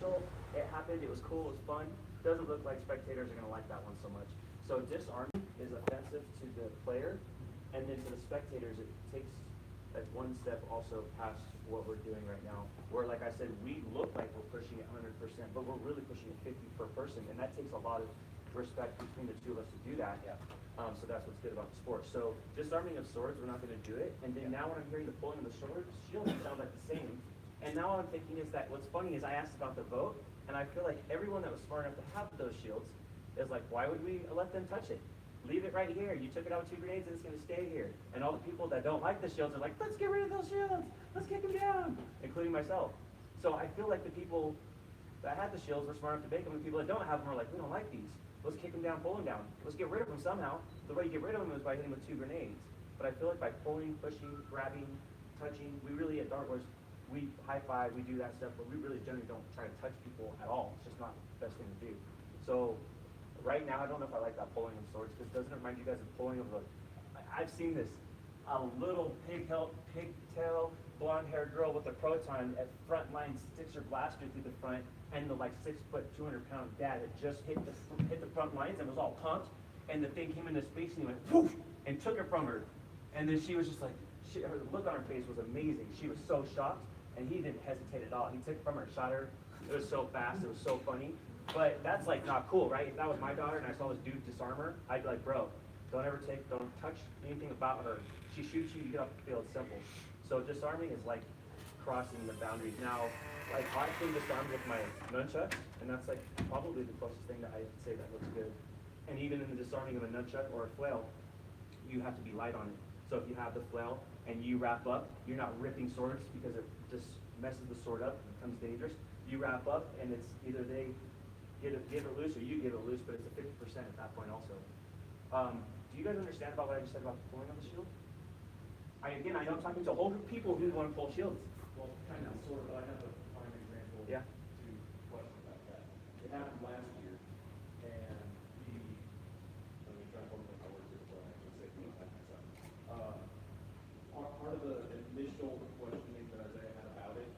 potential. It happened. It was cool. It was fun. Doesn't look like spectators are gonna like that one so much. So disarming is offensive to the player, and then to the spectators, it takes like one step also past what we're doing right now. Where, like I said, we look like we're pushing it 100%, but we're really pushing it 50 per person, and that takes a lot of respect between the two of us to do that. Yeah. So that's what's good about the sport. So disarming of swords, we're not going to do it. And then now when I'm hearing the pulling of the sword, shield, it sounds like the same. And now what I'm thinking is that what's funny is I asked about the vote, and I feel like everyone that was smart enough to have those shields is like, why would we let them touch it? Leave it right here. You took it out with 2 grenades and it's going to stay here. And all the people that don't like the shields are like, let's get rid of those shields. Let's kick them down, including myself. So I feel like the people that had the shields were smart enough to make them, and the people that don't have them are like, we don't like these. Let's kick them down, pull them down. Let's get rid of them somehow. The way you get rid of them is by hitting them with 2 grenades. But I feel like by pulling, pushing, grabbing, touching, we really at Dart Wars, we high five, we do that stuff, but we really generally don't try to touch people at all. It's just not the best thing to do. So right now, I don't know if I like that pulling of swords, because doesn't it remind you guys of pulling of the, I've seen this, a little pigtail, blonde-haired girl with a proton at front line sticks her blaster through the front, and the like 6', 200-pound dad had just hit the front lines and was all pumped, and the thing came into space and he went whoosh and took it from her, and then she was just like, her look on her face was amazing. She was so shocked, and he didn't hesitate at all. He took it from her, shot her. It was so fast. It was so funny. But that's like not cool, right? If that was my daughter and I saw this dude disarm her, I'd be like, bro, don't touch anything about her. She shoots you, you get off the field. Simple. So disarming is like crossing the boundaries. Now, like I can disarm with my nunchuck, and that's like probably the closest thing that I say that looks good. And even in the disarming of a nunchuck or a flail, you have to be light on it. So if you have the flail and you wrap up, you're not ripping swords because it just messes the sword up, it becomes dangerous. You wrap up, and it's either they give it loose or you give it loose, but it's a 50% at that point also. Do you guys understand about what I just said about the pulling of the shield? Again, I know I'm talking to a whole group of people who want to pull shields. Well, kind of, sort of, I have a prime example. Yeah. To question about that. It happened last year, and let me try to hold my words here before I actually say things like myself. Part of the initial questioning that Isaiah had about it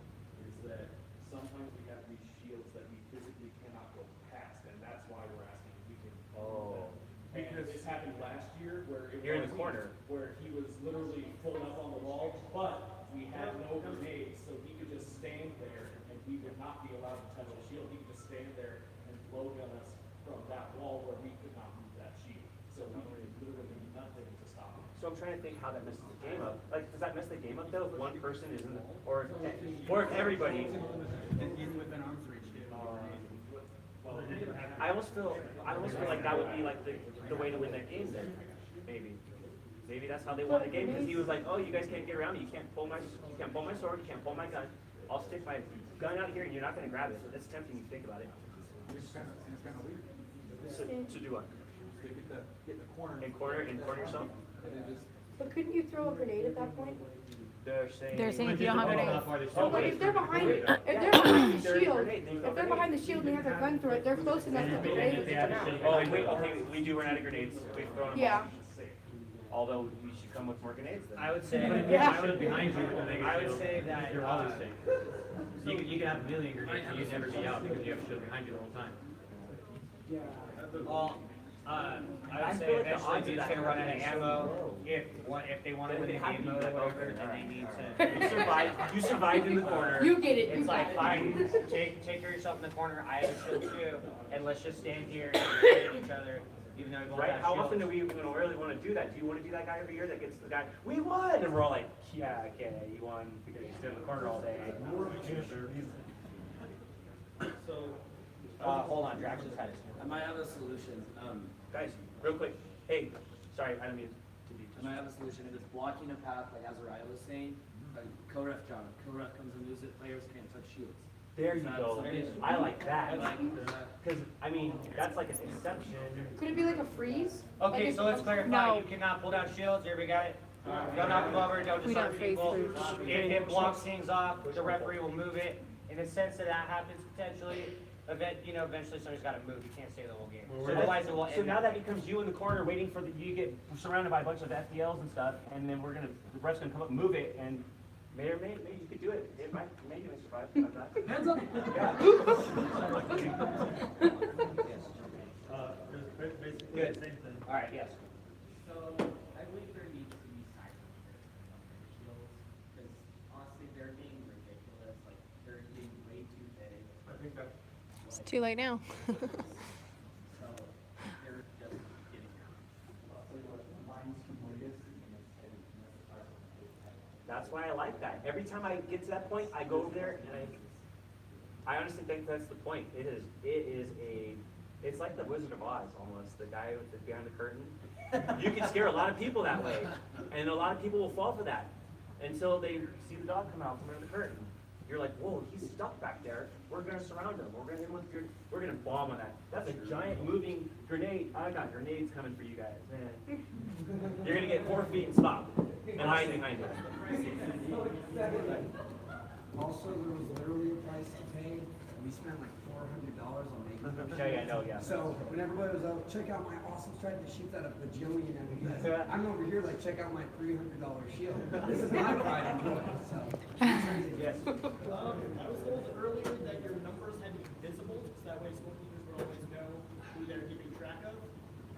is that sometimes we have these shields that we physically cannot go past, and that's why we're asking if we can. Because this happened last year where you're in the corner, where he was literally pulling up on the wall, but we had no grenades, so he could just stand there, and we would not be allowed to touch the shield. He could just stand there and blow gun us from that wall where we could not move that shield. So we were literally nothing to stop him. So I'm trying to think how that messes the game up. Like, does that mess the game up though if one person is in the, or if everybody? He's within arm's reach, dude. I almost feel like that would be like the way to win that game then. Maybe that's how they won the game, because he was like, oh, you guys can't get around me. You can't pull my sword. You can't pull my gun. I'll stick my gun out here, and you're not going to grab it. It's tempting to think about it. It's kind of weird. So do what? Get the corner. And corner yourself. But couldn't you throw a grenade at that point? They're saying if you don't have grenades. Oh, but if they're behind the shield, if they're behind the shield and they have their gun through it, they're close enough to the grenade. Oh, wait, okay, we do run out of grenades. We've thrown them Yeah. all. Although we should come with more grenades then. I would say, Yeah. behind you, I would say that you're always safe. You can have a million grenades and you'd never be out because you have a shield behind you the whole time. Well, I would say eventually dude's gonna run out of ammo. If they want to win the game mode over, then they need to. You survived in the corner. You get it. It's like, fine, take care of yourself in the corner. I have a shield too, and let's just stand here and shoot at each other. Even though we both Right? have How shields. often do we really want to do that? Do you want to be that guy every year that gets the guy, we won, and we're all like, yeah, okay, you won because you stood in the corner all day. So, Hold on, Drax just had his. I might have a solution. Guys, real quick, hey, sorry, I don't mean to be. I might have a solution. If it's blocking a path, like Azariah was saying, co-ref John, co-ref comes and moves it, players can't touch shields. There you That's go. something. I like that. I like that. Because, I mean, that's like an exception. Could it be like a freeze? Okay, Like so let's clarify. No. You cannot pull down shields. Everybody got it? Don't knock them over. Don't We disarm don't freeze people. through If it blocks things off, the referee will move it. In the sense that happens potentially, eventually somebody's got to move. You can't stay the whole game. So Otherwise, it will so end. now that becomes you in the corner waiting for you get surrounded by a bunch of FDLs and stuff, and then the ref's gonna come up and move it, and maybe you could do it. It might, maybe you might survive. Hands up. Yeah. It's too late now. So they're just getting That's why I like that. Every time I get to that point, I go over there and I honestly think that's the point. It's like the Wizard of Oz almost, the guy with the behind the curtain. You can scare a lot of people that way, and a lot of people will fall for that until they see the dog come out from under the curtain. You're like, whoa, he's stuck back there. We're gonna surround him. We're gonna bomb on that. That's a giant moving grenade. I got grenades coming for you guys, man. You're gonna get 4 feet and stop and hide behind it. Also, there was literally a price to pay. We spent like $400 on making them. Yeah, I know, yeah. So when everybody was out, check out my awesome strike to shoot that a bajillion enemies. I'm over here like, check out my $300 shield. This is my pride and joy. So Yes. I was told earlier that your numbers had to be visible, so that way scorekeepers would always know who they're keeping track of.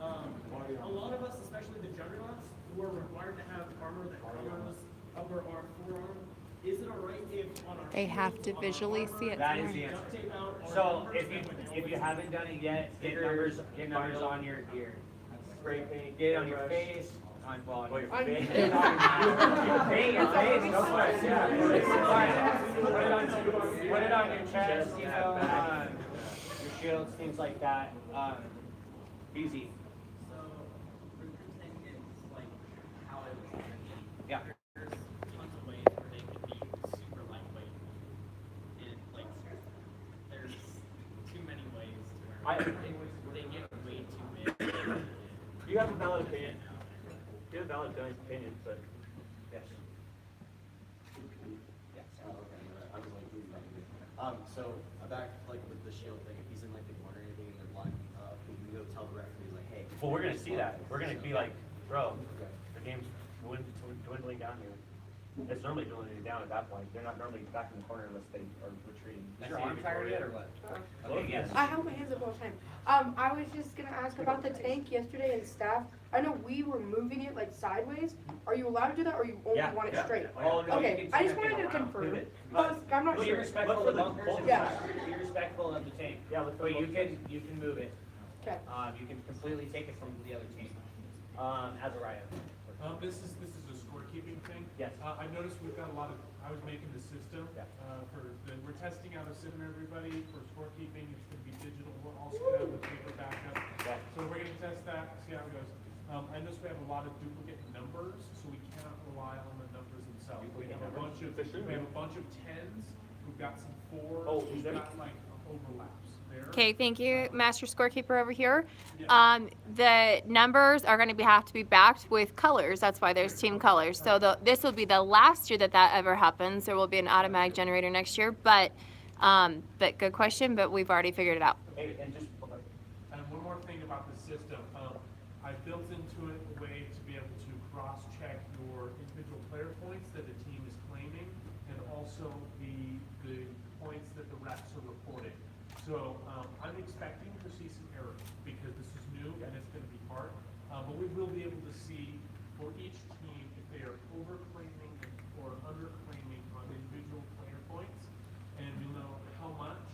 A lot of us, especially the juggernauts, who are required to have armor that covers upper arm, forearm, is it alright if on our They have to visually see it. That is the answer. duct tape out our So numbers if you haven't done it yet, get numbers on your ear. Spray paint. Get it on your face, on your On face. your Paint your face, no sweat, yeah. It's fine. Put it on your chest, you know, your shields, things like that. Easy. So recruiting is like how it was gonna be. Yeah. There's tons of ways where they could be super lightweight. And like there's too many ways to where they get way too big. You have a valid opinion. You have a valid opinion, but yes. I was like, please not me. So back like with the shield thing, if he's in like the corner or anything and they're blocking up, we can go tell the referee like, hey. Well, we're gonna see that. We're gonna be like, bro, the game's dwindling down here. It's normally dwindling down at that point. They're not normally back in the corner unless they are retreating. Is your arm tired yet or what? Okay, yes. I have my hands up all the time. I was just gonna ask about the tank yesterday and staff. I know we were moving it like sideways. Are you allowed to do that, or you only Yeah, want it yeah. straight? Oh, no, you Okay, can I just turn it wanted to around. confirm. Pivot. I'm not Be sure. respectful Look of the for the bunkers and Yeah. be respectful of the tank. Yeah, look for But the you can move it. Okay. You can completely take it from the other team. Azariah. This is a scorekeeping thing. Yes. I noticed we've got a lot of, I was making the system, Yeah. we're testing out a sim everybody for scorekeeping, it's gonna be digital, we're also gonna have the paper backup. Yeah. So we're gonna test that, see how it goes. I noticed we have a lot of duplicate numbers, so we cannot rely on the numbers themselves. We have a bunch of, we have a bunch of tens, we've got some fours, Oh, we've there- got like overlaps there. Okay, thank you, Master Scorekeeper over here. Yeah. The numbers are going to have to be backed with colors. That's why there's team colors. So this will be the last year that ever happens. There will be an automatic generator next year, but good question. But we've already figured it out. Hey, and just, And one more thing about the system, I built into it a way to be able to cross-check your individual player points that the team is claiming, and also the points that the refs are reporting. So I'm expecting to see some errors because this is new and it's going to be hard. But we will be able to see for each team if they are overclaiming or underclaiming on individual player points, and you'll know how much,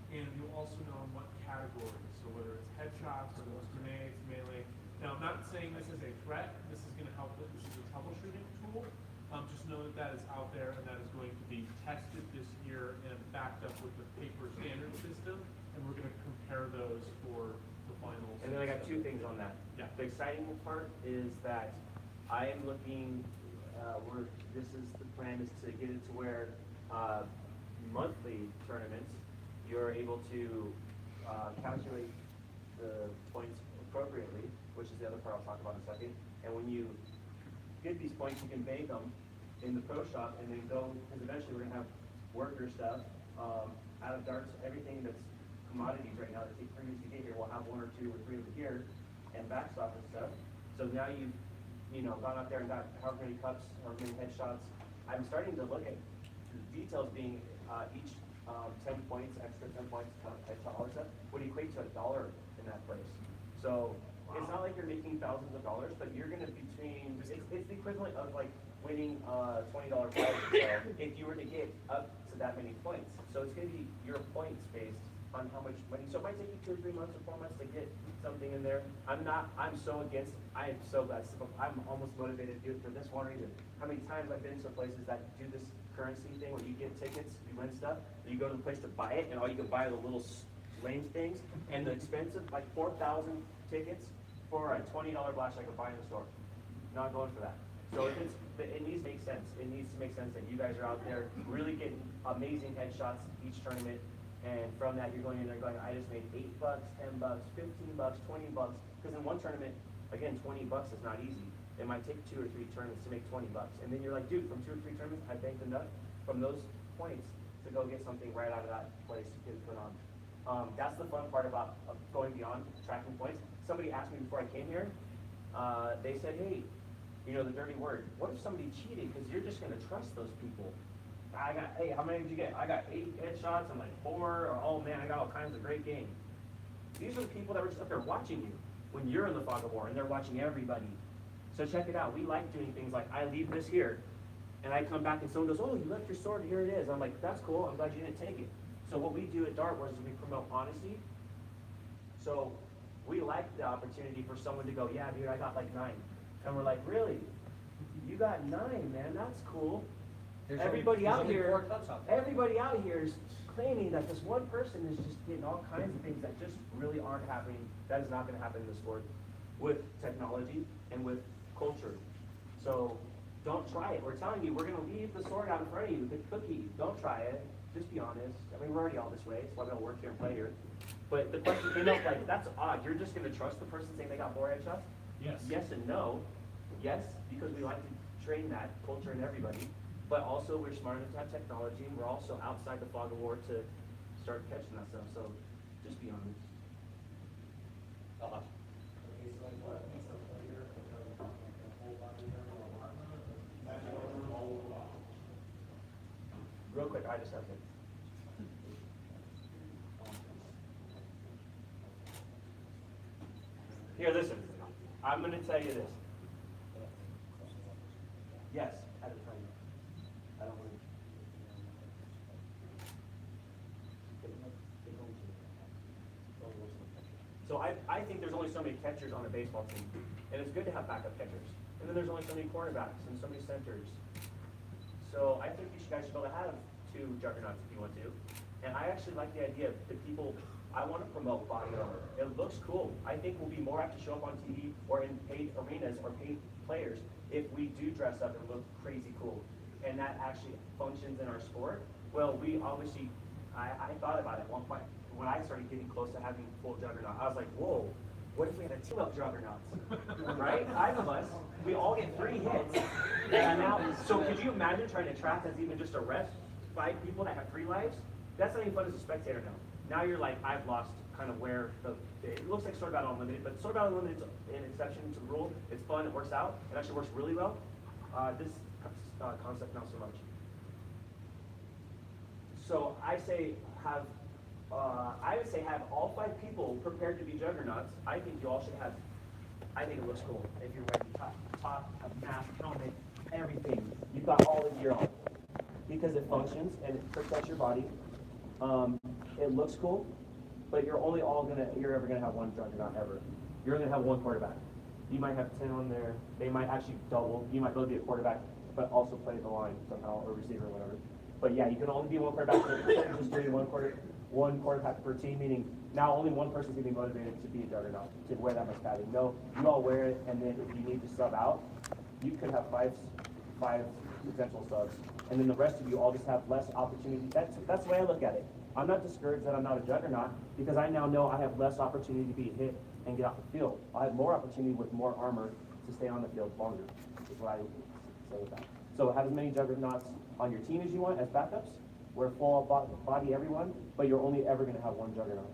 and you'll also know in what category. So whether it's headshots or those grenades, melee. Now I'm not saying this is a threat. This is going to help. This is a troubleshooting tool. Just know that that is out there and that is going to be tested this year and backed up with the paper standard system, and we're going to compare those for the finals. and then I got 2 things on that. Yeah. The exciting part is that I am looking, this is the plan is to get it to where, monthly tournaments, you're able to, calculate the points appropriately, which is the other part I'll talk about in a second. And when you get these points, you can bank them in the pro shop and then go, because eventually we're gonna have worker stuff, out of darts, everything that's commodities right now that take premiums to get here, we'll have 1 or 2 or 3 over here and backstop and stuff. So now you've, gone out there and got however many cups, however many headshots. I'm starting to look at the details being, each, 10 points, extra 10 points, headshot, all that stuff, would equate to $1 in that place. So it's not like you're making thousands of dollars, but you're gonna it's the equivalent of like winning a $20 prize or so if you were to get up to that many points. So it's gonna be your points based on how much money, so it might take you 2 or 3 months or 4 months to get something in there. I am so glad, I'm almost motivated to do it for this one reason. How many times I've been to places that do this currency thing where you get tickets, you win stuff, and you go to the place to buy it, and all you can buy are the little lame things, and the expensive, like 4,000 tickets for a $20 blast I could buy in the store. Not going for that. So it needs to make sense. It needs to make sense that you guys are out there really getting amazing headshots each tournament, and from that you're going in there going, I just made $8, $10, $15, $20, because in one tournament, again, $20 is not easy. It might take 2 or 3 tournaments to make $20, and then you're like, dude, from 2 or 3 tournaments, I banked enough from those points to go get something right out of that place to get put on. That's the fun part about going beyond tracking points. Somebody asked me before I came here, they said, hey, you know, the dirty word, what if somebody cheated? Because you're just going to trust those people. Hey, how many did you get? I got 8 headshots. I'm like 4, or oh man, I got all kinds of great game. These are the people that were just up there watching you when you're in the fog of war, and they're watching everybody. So check it out. We like doing things like I leave this here, and I come back and someone goes, oh, you left your sword, here it is. I'm like, that's cool. I'm glad you didn't take it. So what we do at Dart Wars is we promote honesty. So we like the opportunity for someone to go, yeah, dude, I got like 9. And we're like, really? You got 9, man, that's cool. Everybody out here is claiming that this one person is just getting all kinds of things that just really aren't happening. That is not going to happen in the sport with technology and with culture. So don't try it. We're telling you, we're going to leave the sword out in front of you, the cookie. Don't try it. Just be honest. I mean, we're already all this way. It's why we don't work here and play here. But the question came up like, that's odd. You're just going to trust the person saying they got 4 headshots? Yes. Yes and no. Yes, because we like to train that culture in everybody. But also, we're smart enough to have technology, and we're also outside the fog of war to start catching that stuff. So, just be honest. Real quick, I just have to. Here, listen. I'm going to tell you this. Yes, at a time. I don't want to. So I think there's only so many catchers on a baseball team, and it's good to have backup catchers. And then there's only so many cornerbacks and so many centers. So I think you guys should be able to have 2 juggernauts if you want to. And I actually like the idea of the people. I want to promote body armor. It looks cool. I think we'll be more apt to show up on TV or in paid arenas or paid players if we do dress up and look crazy cool. And that actually functions in our sport. Well, we obviously, I thought about it at one point. When I started getting close to having full juggernaut, I was like, whoa, what if we had a team of juggernauts? Right? 5 of us, we all get 3 hits. And now, so could you imagine trying to track as even just a ref 5 people that have 3 lives? That's not even fun as a spectator now. Now you're like, I've lost kind of where it looks like Sword Battle Unlimited, but Sword Battle Unlimited is an exception to the rule. It's fun, it works out, it actually works really well. This concept, not so much. So I would say have all 5 people prepared to be juggernauts. I think you all should have, I think it looks cool. If you're wearing top, a mask, helmet, everything. You've got all the gear on. Because it functions and it protects your body. It looks cool, but you're ever gonna have 1 juggernaut ever. You're gonna have 1 quarterback. You might have 10 on there. They might actually double. You might both be a quarterback, but also play the line somehow, or receiver, or whatever. But yeah, you can only be 1 quarterback. Just doing one quarterback per team, meaning now only 1 person's gonna be motivated to be a juggernaut, to wear that much padding. No, you all wear it, and then if you need to sub out, you could have five potential subs, and then the rest of you all just have less opportunity. That's the way I look at it. I'm not discouraged that I'm not a juggernaut, because I now know I have less opportunity to be hit and get off the field. I have more opportunity with more armor to stay on the field longer, is what I would say with that. So have as many juggernauts on your team as you want as backups. Wear full body everyone, but you're only ever going to have 1 juggernaut.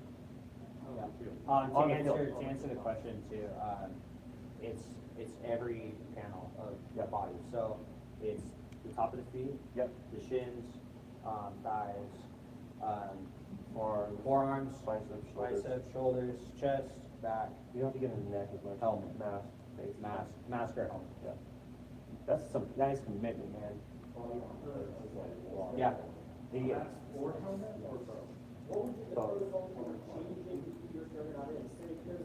To answer the question too, it's every panel of the body. So it's the top of the feet, Yep. the shins, thighs, forearms, biceps, shoulders, chest, back. You don't have to get in the neck as much. Helmet. Mask. Face. Mask or helmet. Yeah. That's some nice commitment, man. Yeah. The, both. notice also changing your juggernaut is? Because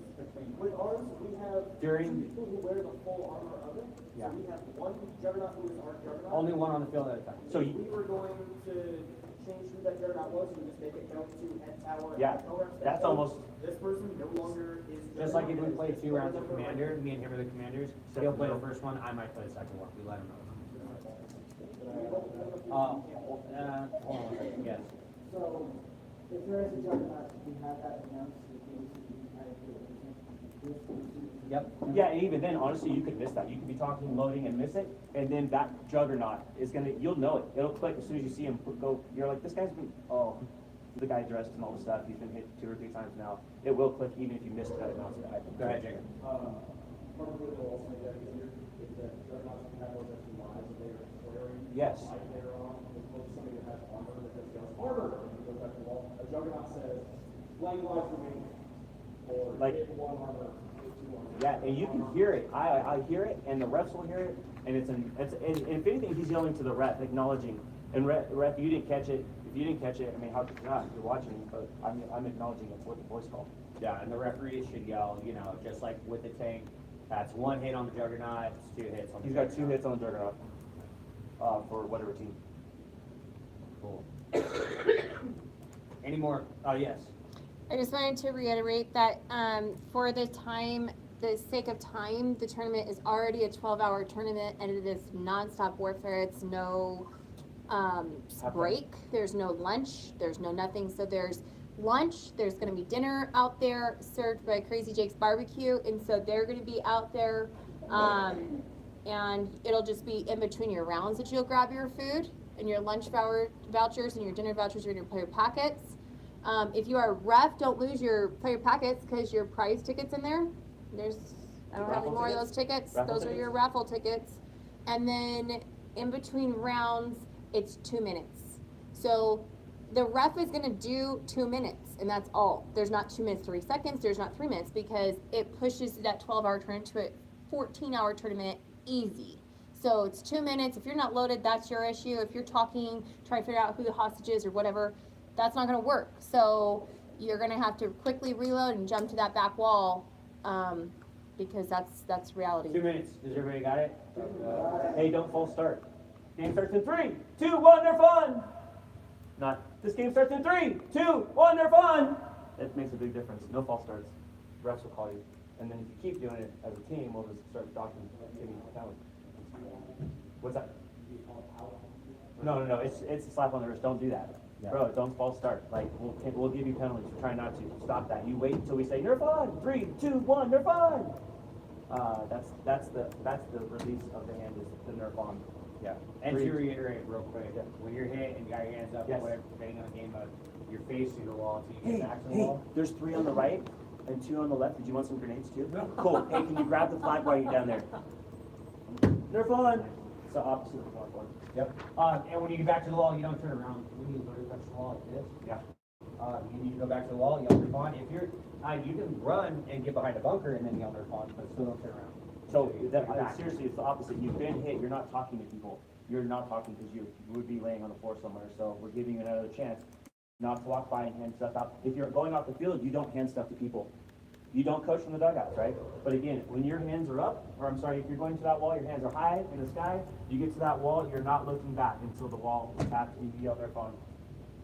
with ours, we have During- two people who wear the full armor of it. Yeah. So we have one juggernaut who is our juggernaut. Only one on the field at a time. So If you, we were going to change who that juggernaut was, we would just make it count to head tower. Yeah, and color. that's Oh, almost- This person no longer is. just like if we juggernaut, play it's 2 rounds of number one. commander, me and him are the commanders, he'll play the first one, I might play the second one, we let him know. Hold on one second, yes. So, if there is a juggernaut, we have that announced, Yep. Yeah, and even then, honestly, you could miss that. You could be talking, loading, and miss it, and then that juggernaut is gonna, you'll know it. It'll click as soon as you see him go, you're like, this guy's been, oh, the guy dressed and all the stuff, he's been hit 2 or 3 times now. It will click even if you missed that announcement. Go ahead, Jacob. Probably will also make that easier, if the juggernauts can have those extra lives that they are wearing. Yes. Like they're on, as opposed to somebody that has armor that just goes armor, and it goes back to the wall. A juggernaut says, blank lives remaining, or Like- hit 1 armor, hit 2 armor. Yeah, and you can hear it. I hear it, and the refs will hear it, and and if anything, he's yelling to the ref, acknowledging. And ref, you didn't catch it. If you didn't catch it, I mean, how could you not? You're watching, but I'm acknowledging it's what the voice called. Yeah, and the referees should yell, you know, just like with the tank, that's 1 hit on the juggernaut, it's 2 hits on the He's got 2 juggernaut. hits on the juggernaut, for whatever team. Cool. Any more? Oh, yes. I just wanted to reiterate that for the sake of time, the tournament is already a 12-hour tournament, and it is nonstop warfare. It's no break. There's no lunch. There's no nothing. So there's lunch. There's going to be dinner out there served by Crazy Jake's Barbecue, and so they're going to be out there. And it'll just be in between your rounds that you'll grab your food and your lunch vouchers and your dinner vouchers and your player packets. If you are a ref, don't lose your player packets because your prize tickets in there. I don't have any more of those tickets. Raffle Those are tickets? your raffle tickets. And then in between rounds, it's 2 minutes. So the ref is gonna do 2 minutes and that's all. There's not 2 minutes, 3 seconds. There's not 3 minutes because it pushes that 12-hour tournament to a 14-hour tournament easy. So it's 2 minutes. If you're not loaded, that's your issue. If you're talking, trying to figure out who the hostage is or whatever, that's not gonna work. So you're gonna have to quickly reload and jump to that back wall, because that's reality. 2 minutes, does everybody got it? Hey, don't false start. Game starts in 3, 2, 1, they're fun! Not, this game starts in 3, 2, 1, they're fun! It makes a big difference. No false starts. Refs will call you. And then if you keep doing it as a team, we'll just start docking, giving penalties. What's that? No, it's a slap on the wrist. Don't do that. Yeah. Bro, don't false start. Like, we'll give you penalties. Try not to. Stop that. You wait until we say, they're fun! 3, 2, 1, they're fun! That's the release of the hand is the nerf on. Yeah. And to 3, reiterate real quick, Yeah. when you're hit and you got your hands up, Yes. or whatever, depending on the game mode, you're facing the wall until you Hey, get back to the hey, wall. there's 3 on the right and 2 on the left. Did you want some grenades too? Cool. Hey, can you grab the flag while you're down there? They're fun. It's the opposite of fun. Yep. And when you get back to the wall, you don't turn around. When you literally touch the wall like this, Yeah. you need to go back to the wall, yell respond. If you're, you can run and get behind a bunker and then yell respond, but still don't turn around. So You're back. seriously, it's the opposite. You've been hit. You're not talking to people. You're not talking because you would be laying on the floor somewhere. So we're giving you another chance not to walk by and hand stuff out. If you're going off the field, you don't hand stuff to people. You don't coach from the dugouts, right? But again, when your hands are up, or I'm sorry, if you're going to that wall, your hands are high in the sky, you get to that wall, you're not looking back until the wall is tapped and you yell their phone.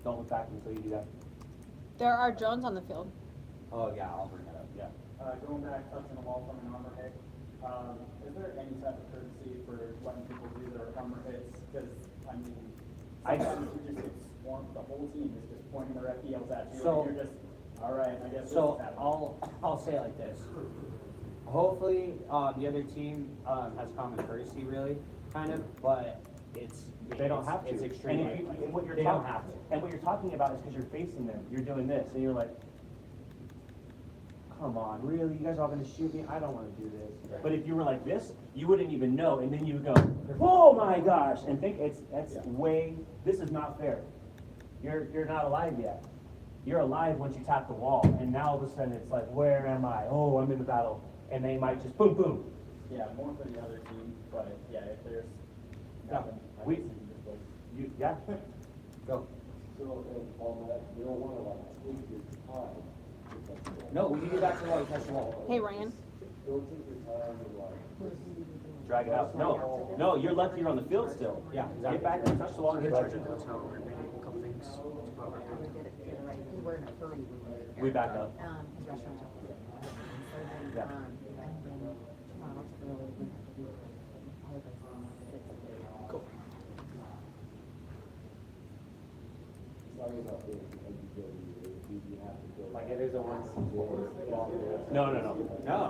Don't look back until you do that. There are drones on the field. Oh, yeah, I'll bring that up. Yeah. Going back, touching the wall from an armor hit, is there any type of courtesy for letting people do their armor hits? Because, I mean, sometimes you just get swarmed, the whole team is just pointing their FPLs at you, So- and you're just, all right, I guess this So is happening. I'll say it like this. Hopefully, the other team, has common courtesy really, kind of, but They don't have to. It's And extremely. if you- and what you're They don't talking- have to. And what you're talking about is because you're facing them. You're doing this, and you're like, come on, really? You guys are all gonna shoot me? I don't wanna do this. Right. But if you were like this, you wouldn't even know, and then you would go, oh my gosh, and think that's way, this is not fair. You're not alive yet. You're alive once you tap the wall, and now all of a sudden it's like, where am I? Oh, I'm in the battle. And they might just boom, boom. Yeah, more for the other team, but yeah, if there's Yeah, nothing, I we- guess you can just like. Yeah. Go. No, we can get back to the wall, you touch the wall. Hey, Ryan. Drag it out. No, you're left here on the field still. Yeah, Get back and touch the wall and get charged. We're in a hurry. We back up. His restaurant's open. Yeah. And then tomorrow it's really, we have to do all of those. Cool. Like it is a one. No.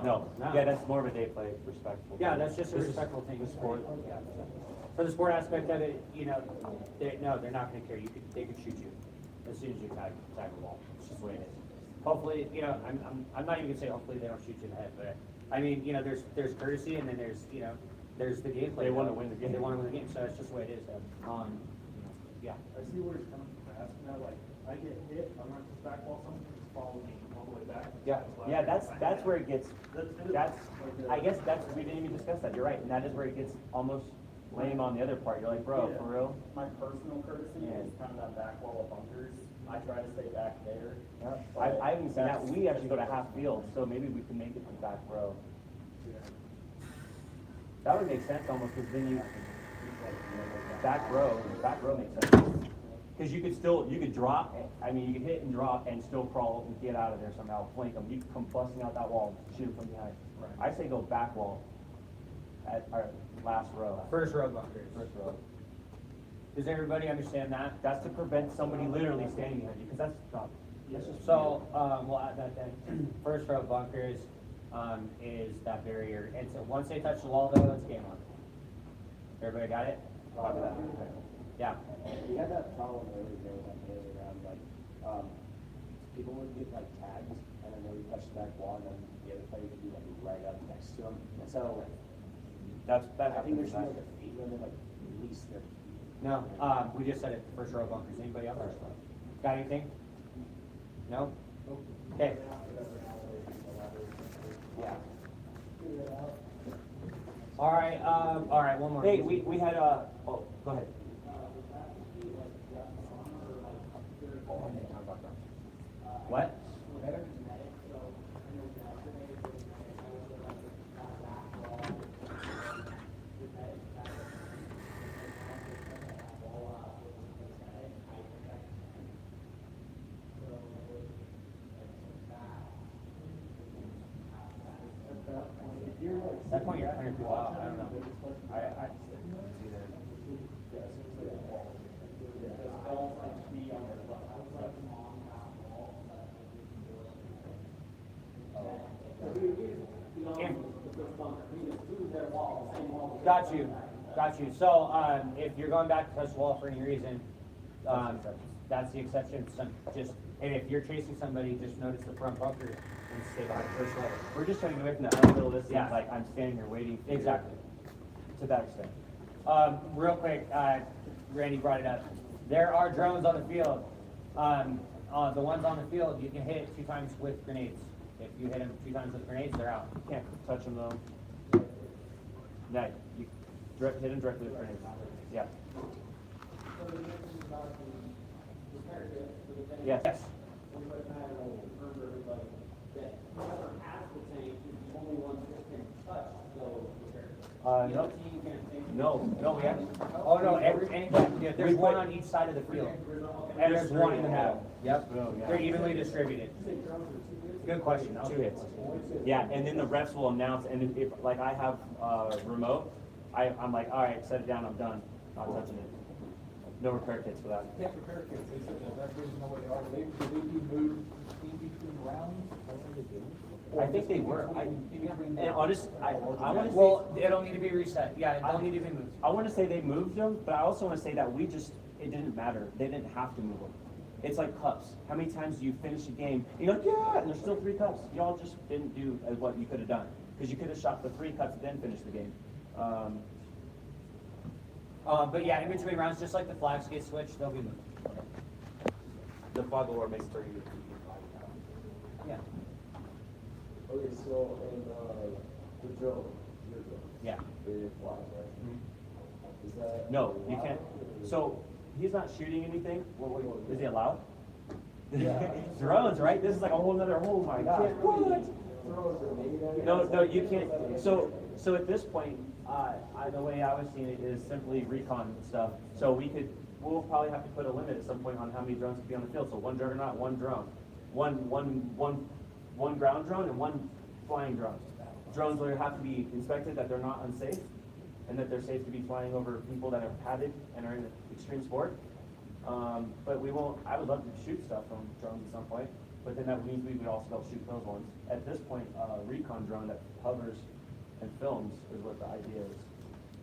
No. Yeah, that's more of a day play, respectful. Yeah, that's just a This is respectful thing. the sport. Yeah. For the sport aspect of it, you know, they're not gonna care. They could shoot you as soon as you tag the ball. It's just the way it is. Hopefully, you know, I'm not even gonna say hopefully they don't shoot you in the head, but I mean, you know, there's courtesy and then there's, you know, there's the gameplay. They wanna win the game. They wanna win the game, so that's just the way it is. Yeah. I see where he's coming from, asking that, like, I get hit, I'm not just back wall, someone can just follow me all the way back. Yeah, that's where it gets, I guess we didn't even discuss that, you're right, and that is where it gets almost lame on the other part, you're like, bro, for real? My personal courtesy is kind of that back wall of bunkers, I try to stay back there. I haven't seen that, we actually go to half field, so maybe we can make it to back row. That would make sense almost, because then you, back row makes sense. Because you could drop, I mean, you could hit and drop and still crawl and get out of there somehow, flank them, you could come busting out that wall, shoot them from behind. I say go back wall at our last row. First row bunkers. First row. Does everybody understand that? That's to prevent somebody literally standing behind you, because that's just. So, we'll add that then. First row bunkers, is that barrier. And so once they touch the wall though, it's game on. Everybody got it? Copy that. Yeah. We had that problem earlier around, like, people would get like tags, and then they would touch the back wall, and then the other player would be like right up next to them. So, That I think there happens. should be like a speed limit, like, at least there. No, we just said it, first row bunkers. Anybody else? Got anything? No? Okay. Yeah. All right, one more. Hey, we had, oh, go ahead. What? That point you're 100 people out, I don't know. I Got you. So, if you're going back to touch the wall for any reason, that's the exception. And if you're chasing somebody, just notice the front bunker and stay behind the first level. We're just trying to get away from that unrealistic, Yeah. like, I'm standing here waiting. for you. Exactly. To that extent. Real quick, Randy brought it up. There are drones on the field. The ones on the field, you can hit 2 times with grenades. If you hit them 2 times with grenades, they're out. You can't touch them though. No, you hit them directly with grenades. Yeah. Yes. No, we haven't. Oh, no, there's one on each side of the field. And there's one in the middle. Yep. Oh, yeah. They're evenly distributed. Good question. 2 hits. Yeah, and then the refs will announce, and if, like, I have, remote, I'm like, all right, set it down, I'm done, not touching it. No repair kits for that. Can't prepare kids, they said that, that reason nobody are, they be moved in between rounds, that's what they do. I think they were, and honest, I wanna say. Well, it'll need to be reset. Yeah, it'll need to be moved. I wanna say they moved them, but I also wanna say that it didn't matter, they didn't have to move them. It's like cups, how many times do you finish a game, and you're like, yeah, and there's still 3 cups, y'all just didn't do what you could've done. Cause you could've shot the 3 cups, then finished the game. But yeah, in between rounds, just like the flags get switched, they'll be moved. The fog of war makes 30. Yeah. Okay, so, and, the drill, your drill, Yeah. the flags, right? Is that? No, you can't, so, he's not shooting anything. Is he allowed? Yeah. Drones, right? This is like a whole nother, oh my gosh. What? No, you can't. So at this point, the way I was seeing it is simply recon stuff. So we'll probably have to put a limit at some point on how many drones can be on the field. So one juggernaut, one drone, one ground drone and one flying drone. Drones will have to be inspected that they're not unsafe and that they're safe to be flying over people that are padded and are in extreme sport. But we won't, I would love to shoot stuff from drones at some point, but then that means we would also be able to shoot those ones. At this point, recon drone that hovers and films is what the idea is.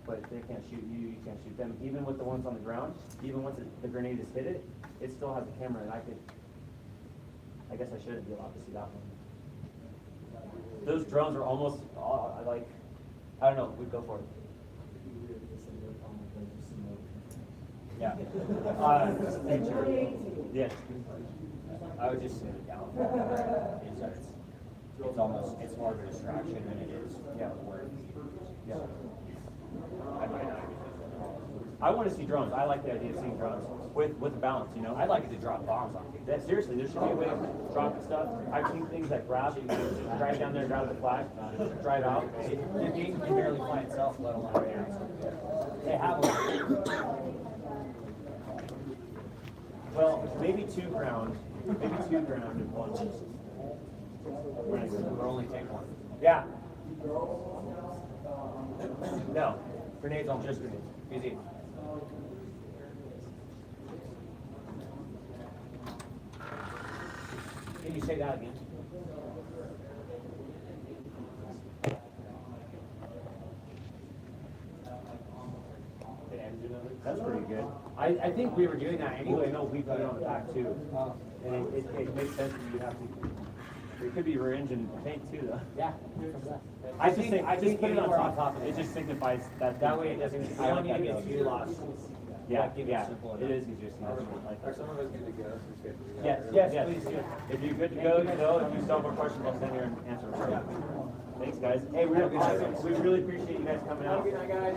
But they can't shoot you, you can't shoot them. Even with the ones on the ground, even once the grenade has hit it, it still has a camera and I guess I shouldn't be allowed to see that one. Those drones are almost, I don't know, we'd go for it. Yeah. Yes. I would just say that California it's almost, it's more of a distraction than it is, where, I might not. I want to see drones. I like the idea of seeing drones with balance, you know? I'd like it to drop bombs on people. Yeah, seriously, there should be a way of dropping stuff. I've seen things that grab, you can drive down there, grab the flag, drive out. The game can barely fly itself, let alone air. They have one. Well, maybe two ground and one. We'll only take one. Yeah. No, grenades on just grenades. Easy. Can you say that again? That's pretty good. I think we were doing that anyway. No, we put it on the back too. And it makes sense that you have to. It could be range and paint too, though. Yeah. I just put it on top of it. It just signifies that way it doesn't. You don't need to get too lost. Yeah, Keep it yeah. simple It enough. is easier. Are some of us good to go? Yes, please do. If you're good to go, you know. If you still have more questions, I'll send you an answer. Thanks, guys. Hey, we really appreciate you guys coming out.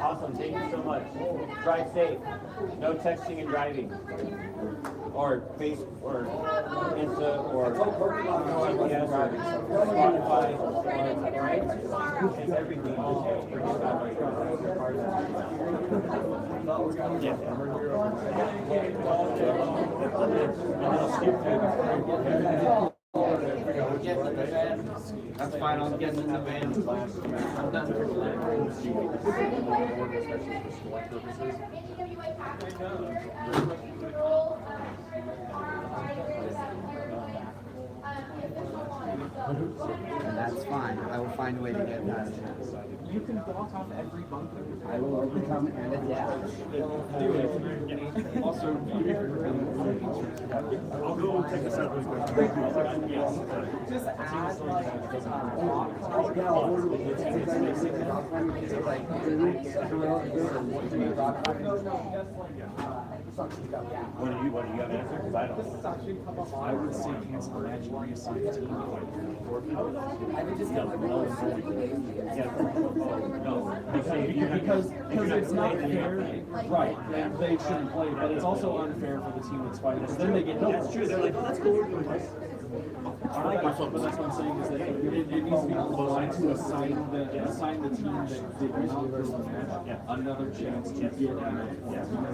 Awesome. Thank you so much. Drive safe. No texting and driving. Or face or Insta or GPS or Spotify. Right? It's everything. Yeah. And I'll skip through. That's fine, I'll get in the van. I'm done for And that's fine. I will find a way to get that. You can block off every bunker. I will overcome and adapt. Also, I'll go take this out. just add like What do you have an answer? Because I don't. I would say cancel the match and reassign the team. I would just get like Because it's not fair, right? They shouldn't play, but it's also unfair for the team that's fighting. So then they get no. That's true. They're like, oh, that's cool. We're doing this. I like it, but that's what I'm saying is that it needs to be aligned to assign the team that did not win the match another chance to get out.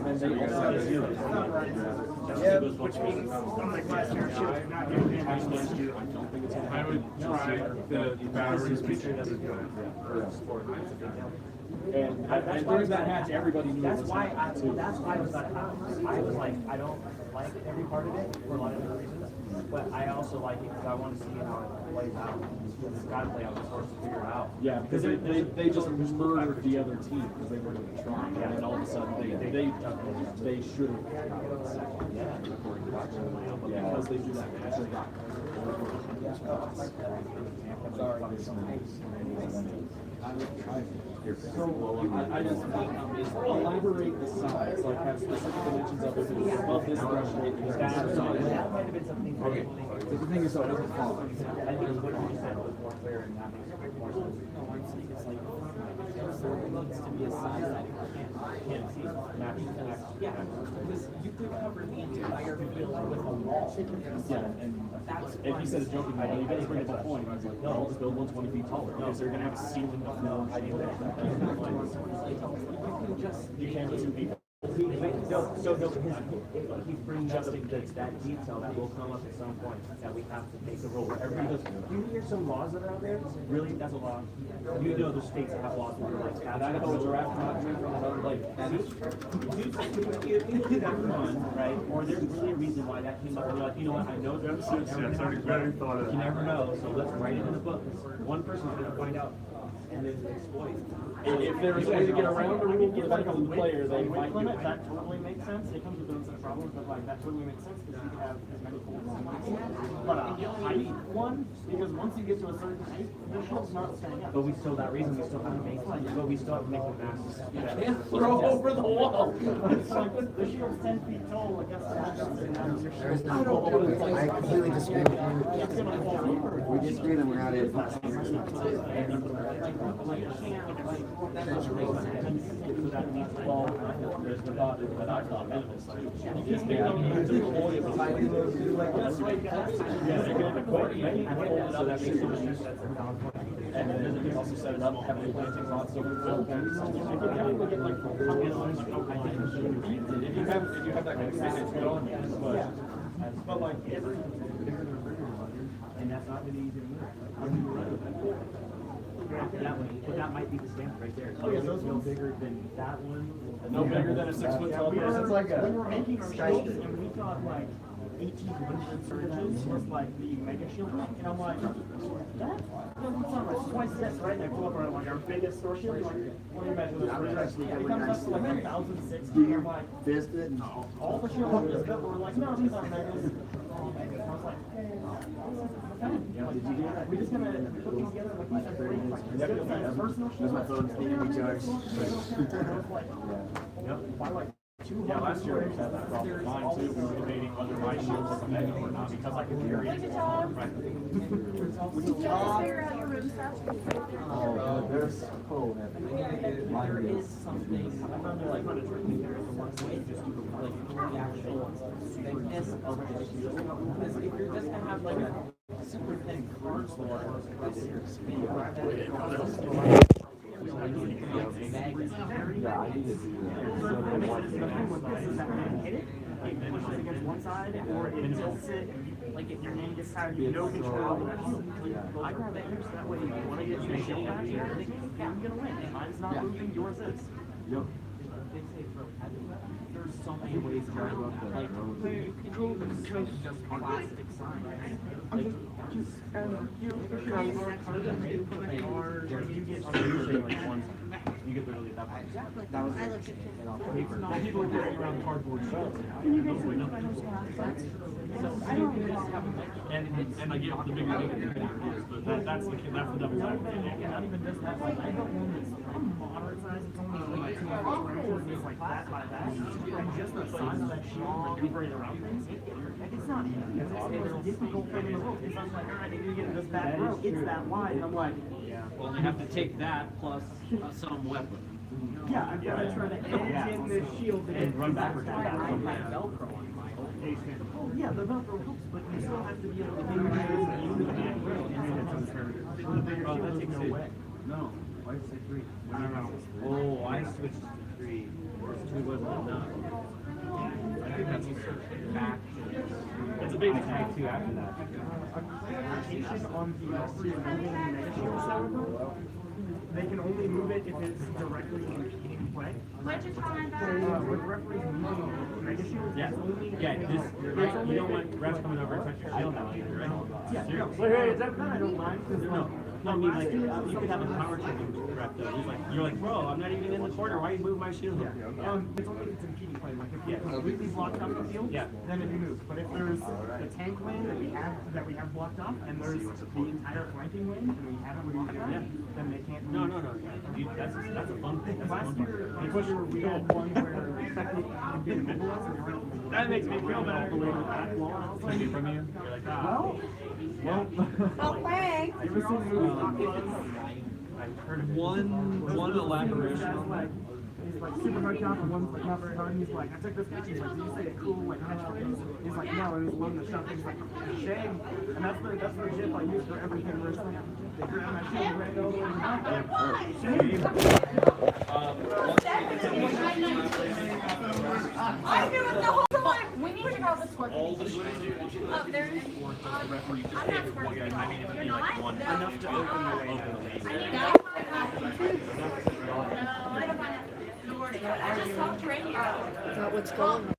And then they also get zero. Which means, unlike last year, she'll not get damaged next year. I would try the batteries feature as a good for sport. And during that match, everybody knew That's it was why happening, too. that's why I was not happy. I was like, I don't like every part of it for a lot of different reasons, but I also like it because I want to see how it plays out. It's got to play out. It's supposed to figure it out. Yeah, because they just murdered the other team because they weren't even trying, and then all of a sudden they should have. Yeah. Because they do that match, they got. I just elaborate the size, like have specific dimensions of it, it's above this threshold, there's that size. That might have been something. Okay, so the thing is, so it doesn't fall. I think what you just said was more clear and that makes more sense. No, I'm saying it's like, so it needs to be a size that can't see. Yeah, because you could cover the entire field with a wall. Yeah, and that's. If you said a joking, you guys bring up a point, I was like, no, I'll just build one 20 feet taller, because they're gonna have a ceiling of no height. You can't do 2 people. He's bringing up that detail that will come up at some point, that we have to make a rule where everybody goes, you hear some laws that are out there? Really, that's a law. You know the states that have laws where you're like, And I know a giraffe not drink from another lake. that's fun, right? Or there's really a reason why that came up, and you're like, you know what, I know there's you never know, so let's write it in the book. One person's gonna find out, and then exploit. And if there is a way to get around the rule for the back of the player, they might do limit, it. that totally makes sense. It comes with its own problems, but like that totally makes sense because you can have as many pools as you want. But a height one, because once you get to a certain height, the shield's not staying up. But we still, that reason, we still have to make, but we still have to make the masses. You can't throw over the wall. It's like, the shield's 10 feet tall, I guess. I completely disagree with you. We disagree, then we're out of And then you also set it up, heavily planting lots of field plants. If you have that kind of space, it's good on you, but like every. And that's not really easy to move. That one, but that might be the standard right there. So it's no bigger than that one. No bigger than a 6 foot tall person. It's like we were making our shields and we thought like 1,800 surgeons was like the mega shield. And I'm like, that doesn't sound right. Twice this, right? And I pull up our, like, our biggest store shield. Like, what do you imagine this for? It comes up to like 1,060. And I'm like, fisted and all the shields we just built were like, no, these aren't megas. I was like, we're just gonna put these together like these are great. Like, personal shield. my phone speaking recharge. Yep. Why like two? Yeah, last year we had that problem. Mine too, we were debating whether my shield was a mega or not, because I could carry it. Right. There's cold. There is something, I found it like, way just like the actual thickness of the shield. Because if you're just gonna have like a super thin card sword, Yeah, I need to do It pushes against one side, or it tilts it, like if your name gets tired, you know control of the shield. I grab the edge, that way if you want to get your shield back here, they can, yeah, I'm gonna win. Mine's not moving, yours is. Yep. there's so many ways to like you can just plastic signs. Like you get literally that much. That was people are carrying around cardboard shells. And I get the bigger it is, but that's the devil's advocate. Not even just that, like, I don't want this moderate size, it's only like 2 hours, it's like that by that. And just the size of that shield, maneuvering around things, like, it's not easy. It's a difficult thing in the world. It's not like, all right, I need to get this back row, it's that wide, and I'm like, yeah. Well, you have to take that plus some weapon. Yeah, I'm gonna try to edge in this shield and run backwards. I have Velcro on my own. Oh, yeah, the Velcro helps, but you still have to be able to do your shield and use the back row, and then it's the bigger shield, that takes no way. No, why did you say 3? I don't know. Oh, I switched to 3. First 2 wasn't enough. I think that's back. It's a big tag too after that. Rotation on the referee moving the mega shield sour, they can only move it if it's directly in play. With referees moving the mega shield, Yeah, it's only yeah, this, right, you don't want refs coming over and touch your shield now either, right? Yeah, no. Wait, is that bad? I don't mind, because No, I mean, like, you could have a power training rep though, who's like, you're like, bro, I'm not even in the corner, why you move my shield? It's only if it's impeding play, like if it's completely blocked off the field, then it moves. But if there's the tank lane that we have blocked off, and there's the entire flanking lane, and we haven't blocked that, then they can't move. No, dude, that's a fun thing. That's a Last fun year, part. we had one where we did immobilize and we were That makes me feel better. all the way to the back wall. I was like, From you, you're like, Well, thanks. you ever seen the movie Hot Fuzz? I've heard one elaboration. Like, he's like super hooked up and one's like not very hard and he's like, I took this picture, he's like, did you say a cool like catchphrase? He's like, no, and he's loading the shot, he's like, shag. And that's the gif I use for everything where it's like, they grab my shield and ran over and I knew it the whole time. We need to know the score. All the shit. There's. Or does the referee just take one guy, I mean, it'd be like one. enough to open the way. I just talked to radio. Is that what's going on?